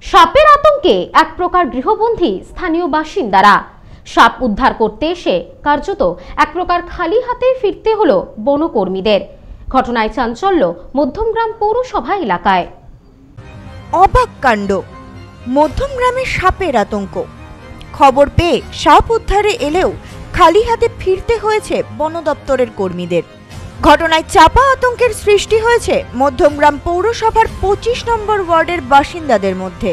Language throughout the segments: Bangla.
সাপের আতঙ্কে এক প্রকার গৃহবন্দী স্থানীয় বাসিন্দারা। সাপ উদ্ধার করতে এসে কার্যত এক প্রকার খালি হাতে ফিরতে হলো বনকর্মীদের। ঘটনায় চাঞ্চল্য মধ্যমগ্রাম পৌরসভা এলাকায়। অবাক কাণ্ড, মধ্যমগ্রামে সাপের আতঙ্ক। খবর পেয়ে সাপ উদ্ধারে এলেও খালি হাতে ফিরতে হয়েছে বন দপ্তরের কর্মীদের। ঘটনায় চাপা আতঙ্কের সৃষ্টি হয়েছে মধ্যমগ্রাম পৌরসভার 25 নম্বর ওয়ার্ডের বাসিন্দাদের মধ্যে।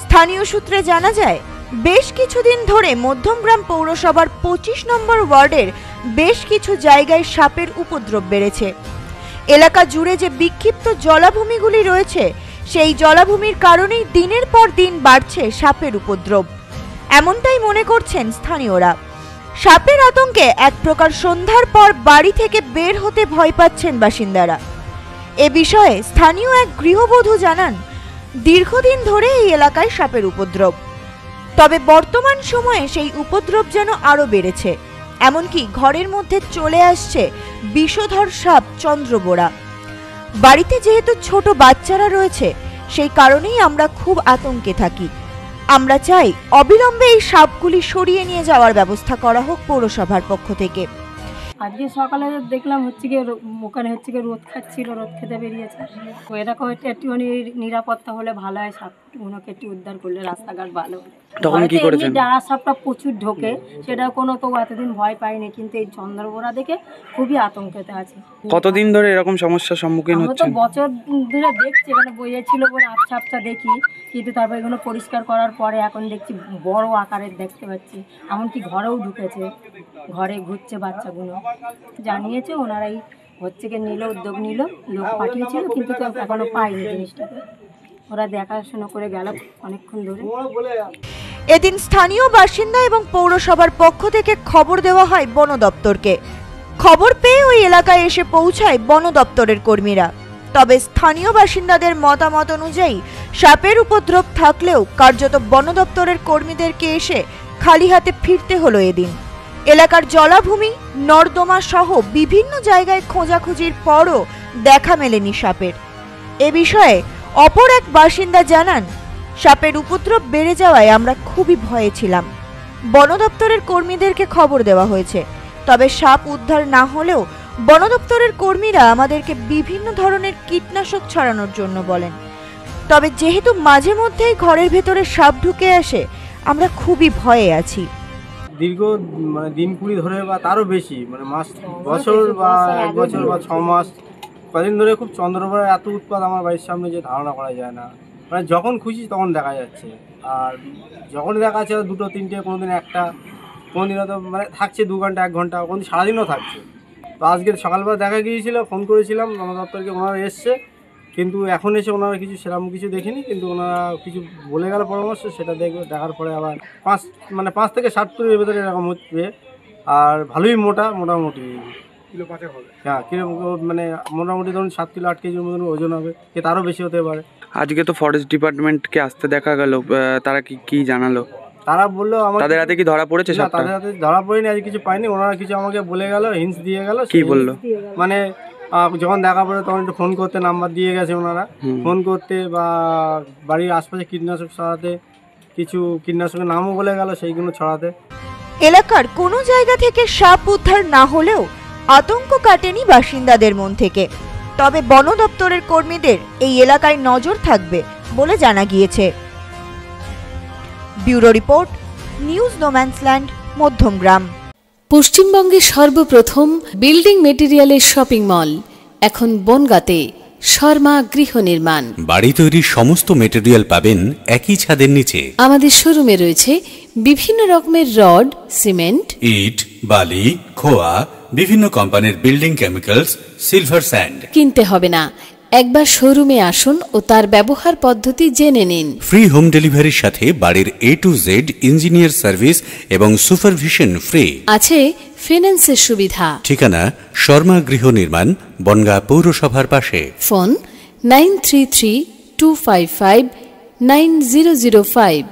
স্থানীয় সূত্রে জানা যায়, বেশ কিছুদিন ধরে মধ্যমগ্রাম পৌরসভার 25 নম্বর ওয়ার্ডের বেশ কিছু জায়গায় সাপের উপদ্রব বেড়েছে। এলাকা জুড়ে যে বিক্ষিপ্ত জলাভূমিগুলি রয়েছে, সেই জলাভূমির কারণেই দিনের পর দিন বাড়ছে সাপের উপদ্রব, এমনটাই মনে করছেন স্থানীয়রা। সাপের আতঙ্কে এক প্রকার সন্ধ্যার পর বাড়ি থেকে বের হতে ভয় পাচ্ছেন বাসিন্দারা। এ বিষয়ে স্থানীয় এক গৃহবধূ জানান, দীর্ঘদিন ধরে এই এলাকায় সাপের উপদ্রব, তবে বর্তমান সময়ে সেই উপদ্রব যেন আরো বেড়েছে। এমনকি ঘরের মধ্যে চলে আসছে বিষধর সাপ চন্দ্রবোরা। বাড়িতে যেহেতু ছোট বাচ্চারা রয়েছে, সেই কারণেই আমরা খুব আতঙ্কে থাকি। আমরা চাই অবিলম্বে এই সাপগুলি সরিয়ে নিয়ে যাওয়ার ব্যবস্থা করা হোক পৌরসভার পক্ষ থেকে। আজকে সকালে দেখলাম ওখানে রোদ খাচ্ছিল, রোদ খেতে বেরিয়েছে। এরকম একটুখানি নিরাপত্তা হলে ভালো হয়, সাপগুলোকে একটু উদ্ধার করলে রাস্তাঘাট ভালো হলে। তখন কি করেছেন? ডাঁড়া সাপটা প্রচুর ঢোকে, সেটা কোনো তো এতদিন ভয় পাইনি, কিন্তু এই চন্দ্রবোরা দেখে খুবই আতঙ্কেতে আছে। কতদিন ধরে এরকম সমস্যার সম্মুখীন হচ্ছেন? বছর ধরে দেখছি, এখানে বইয়ে ছিল বলে আবছা আবছা দেখি, কিন্তু তারপর এগুলো পরিষ্কার করার পরে এখন দেখছি বড় আকারের দেখতে পাচ্ছি। এমনকি ঘরেও ঢুকেছে, ঘরে ঘুরছে বাচ্চাগুলো। জানিয়েছে ওনারাই উদ্যোগ নিল, লোক পাঠিয়েছিল, কিন্তু এখনো পাইনি জিনিসটাকে। ওরা দেখাশোনা করে গেল অনেকক্ষণ ধরে। এদিন স্থানীয় বাসিন্দা এবং পৌরসভার পক্ষ থেকে খবর দেওয়া হয় বন দপ্তরকে। খবর পেয়ে ওই এলাকায় এসে পৌঁছায় বন দপ্তরের কর্মীরা। তবে স্থানীয় বাসিন্দাদের মতামত অনুযায়ী সাপের উপদ্রব থাকলেও কার্যত বন দপ্তরের কর্মীদেরকে এসে খালি হাতে ফিরতে হলো এদিন। এলাকার জলাভূমি, নর্দমা সহ বিভিন্ন জায়গায় খোঁজাখুঁজির পরও দেখা মেলেনি সাপের। এ বিষয়ে অপর এক বাসিন্দা জানান, সাপের উপদ্রব বেড়ে যাওয়ায় আমরা খুবই ভয়ে ছিলাম। বন দপ্তরের কর্মীদেরকে খবর দেওয়া হয়েছে, তবে সাপ উদ্ধার না হলেও বন দপ্তরের কর্মীরা আমাদেরকে বিভিন্ন ধরনের কীটনাশক ছড়ানোর জন্য বলেন। তবে যেহেতু মাঝে মধ্যেই ঘরের ভেতরে সাপ ঢুকে আসে, আমরা খুবই ভয়ে আছি। দীর্ঘ দিন 20 ধরে বা তারও বেশি, বছর বা 1 বছর বা 6 মাস কদিন ধরে খুব চন্দ্রবোরার এত উৎপাত আমার বাড়ির সামনে যে ধারণা করা যায় না। যখন খুশি তখন দেখা যাচ্ছে, আর যখন দেখা যাচ্ছে 2, 3টে, কোনোদিন একটা, কোনোদিনও তো থাকছে 2 ঘন্টা 1 ঘন্টা, কোনোদিন সারাদিনও থাকছে। তো আজকে সকালবেলা দেখা গিয়েছিল, ফোন করেছিলাম বন দপ্তরকে, ওনারা এসছে, কিন্তু এখন এসে ওনারা সেরকম কিছু দেখিনি, কিন্তু ওনারা কিছু বলে গেল পরামর্শ, সেটা দেখার পরে আবার 5 থেকে 7 কিলোর ভেতরে এরকম হচ্ছে। আর ভালোই মোটামুটি কিলো 5 হবে। হ্যাঁ, কিলো মোটামুটি ধরুন 7 কিলো 8 কেজির মতন ওজন হবে, কি তারও বেশি হতে পারে। আজকে তো ফরেস্ট ডিপার্টমেন্টকে আসতে দেখা গেল, তারা কি জানালো? তারা বললো তাদের হাতে কি ধরা পড়েছে? তাদের হাতে ধরা পড়েনি, আজ কিছু পাইনি। ওনারা কিছু আমাকে বলে গেল, হিন্টস দিয়ে গেল। কি বললো? যখন দেখা পড়ে তখন একটু ফোন করতে নাম্বার দিয়ে গেছে ওনারা, ফোন করতে, বা বাড়ির আশপাশে কীটনাশক ছড়াতে, কিছু কীটনাশকের নামও বলে গেল, সেইগুলো ছড়াতে। এলাকার কোনো জায়গা থেকে সাপ উদ্ধার না হলেও আতঙ্ক কাটেনি বাসিন্দাদের মন থেকে। তবে বন দপ্তরের কর্মীদের এই এলাকায় নজর থাকবে বলে জানা গিয়েছে। Bureau report, news no man's land, Madhyamgram. পশ্চিমবঙ্গের সর্বপ্রথম বিল্ডিং মেটেরিয়ালের শপিং মল এখন বনগাঁতে। শর্মা গৃহ নির্মাণ। বাড়ি তৈরির সমস্ত মেটেরিয়াল পাবেন একই ছাদের নিচে। আমাদের শোরুমে রয়েছে বিভিন্ন রকমের রড, সিমেন্ট, ইট, বালি, খোয়া, বিভিন্ন কোম্পানির বিল্ডিং কেমিক্যালস, সিলভার স্যান্ড। কিনতে হবে না, একবার শোরুমে আসুন ও তার ব্যবহার পদ্ধতি জেনে নিন। ফ্রি হোম ডেলিভারির সাথে বাড়ির A to Z engineer service এবং সুপারভিশন ফ্রি। আছে ফাইন্যান্সের সুবিধা। ঠিকানা শর্মা গৃহ নির্মাণ, বনগাঁ পৌরসভার পাশে। ফোন 9332559005।